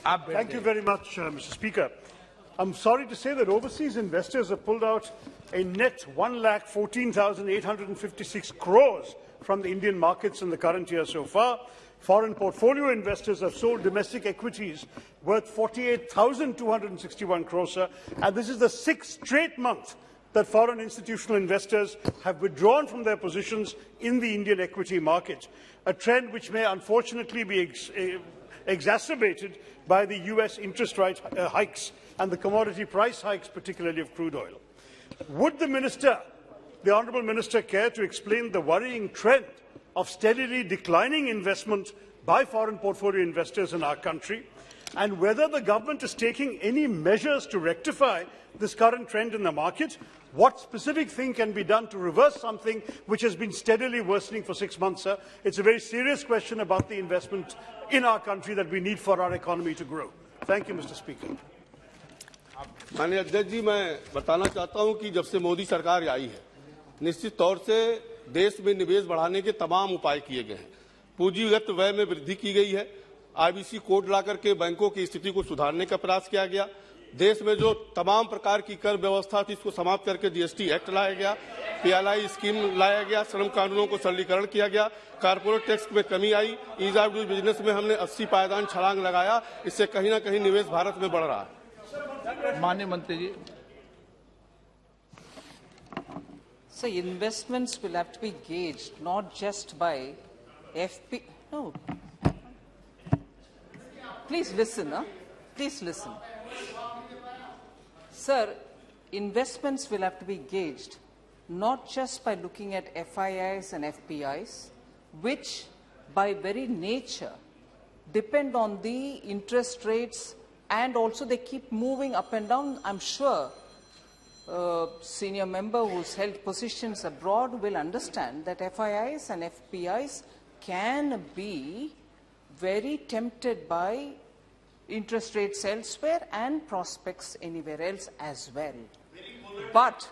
Thank you very much, Mr. Speaker. I'm sorry to say that overseas investors have pulled out a net 1,14,856 crores from the Indian markets in the current year so far. Foreign portfolio investors have sold domestic equities worth 48,261 crores, sir. And this is the 6th straight month that foreign institutional investors have withdrawn from their positions in the Indian equity market, a trend which may unfortunately be exacerbated by the US interest rate hikes and the commodity price hikes, particularly of crude oil. Would the Honourable Minister, care to explain the worrying trend of steadily declining investment by foreign portfolio investors in our country, and whether the government is taking any measures to rectify this current trend in the market? What specific thing can be done to reverse something which has been steadily worsening for 6 months, sir? It's a very serious question about the investment in our country that we need for our economy to grow. Thank you, Mr. Speaker. माननीय अध्यक्ष जी, मैं बताना चाहता हूं कि जब से मोदी सरकार आई है, निश्चित तौर से देश में निवेश बढ़ाने के तमाम उपाय किए गए हैं। पूंजीगत व्यय में वृद्धि की गई है। आईबीसी कोड लाकर के बैंकों की स्थिति को सुधारने का प्रयास किया गया। देश में जो तमाम प्रकार की कर व्यवस्था थी, इसको समाप्त करके जीएसटी एक्ट लाया गया, पीएलआई स्कीम लाया गया, श्रम कानूनों को सरलीकरण किया गया, कारपोरेट टैक्स में कमी आई, ईज ऑफ डूइंग बिजनेस में हमने 80 पायदान छलांग लगाया। इससे कहीं न कहीं निवेश भारत में बढ़ रहा है। माननीय मंत्री जी। So investments will have to be gauged not just by FP. No. Please listen, huh? Please listen. Sir, investments will have to be gauged not just by looking at FIIs and FPIs, which by very nature depend on the interest rates, and also they keep moving up and down. I'm sure senior member who's held positions abroad will understand that FIIs and FPIs can be very tempted by interest rates elsewhere and prospects anywhere else as well. But,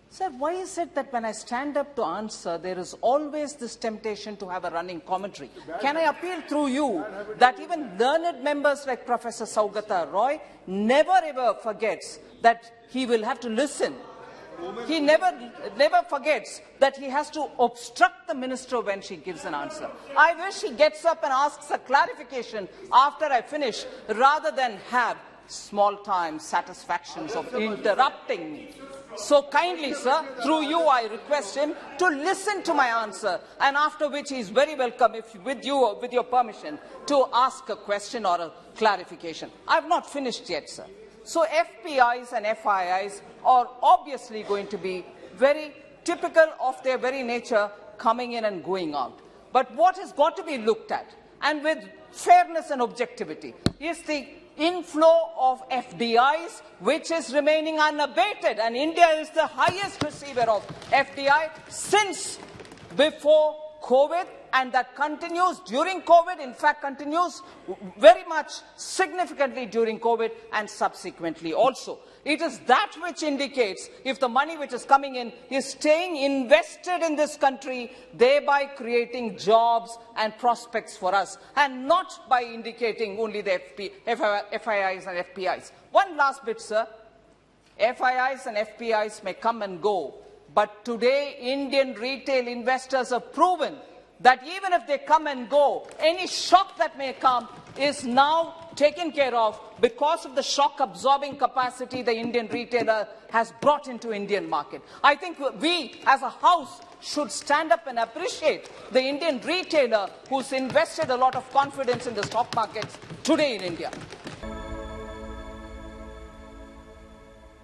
sir, why is it that when I stand up to answer, there is always this temptation to have a running commentary? Can I appeal through you that even learned members like Professor Saugata Roy never ever forgets that he will have to listen. He never forgets that he has to obstruct the minister when she gives an answer. I wish he gets up and asks a clarification after I finish, rather than have small-time satisfactions of interrupting me. So kindly, sir, through you I request him to listen to my answer, and after which he is very welcome, with your permission, to ask a question or a clarification. I have not finished yet, sir. So FPIs and FIIs are obviously going to be very typical of their very nature, coming in and going out. But what has got to be looked at, and with fairness and objectivity, is the inflow of FDIs, which is remaining unabated. And India is the highest receiver of FDI since before COVID, and that continues during COVID, in fact continues very much significantly during COVID and subsequently also. It is that which indicates if the money which is coming in is staying invested in this country, thereby creating jobs and prospects for us, and not by indicating only the FIIs and FPIs. One last bit, sir. FIIs and FPIs may come and go, but today Indian retail investors have proven that even if they come and go, any shock that may come is now taken care of because of the shock-absorbing capacity the Indian retailer has brought into Indian market. I think we, as a House, should stand up and appreciate the Indian retailer who's invested a lot of confidence in the stock markets today in India.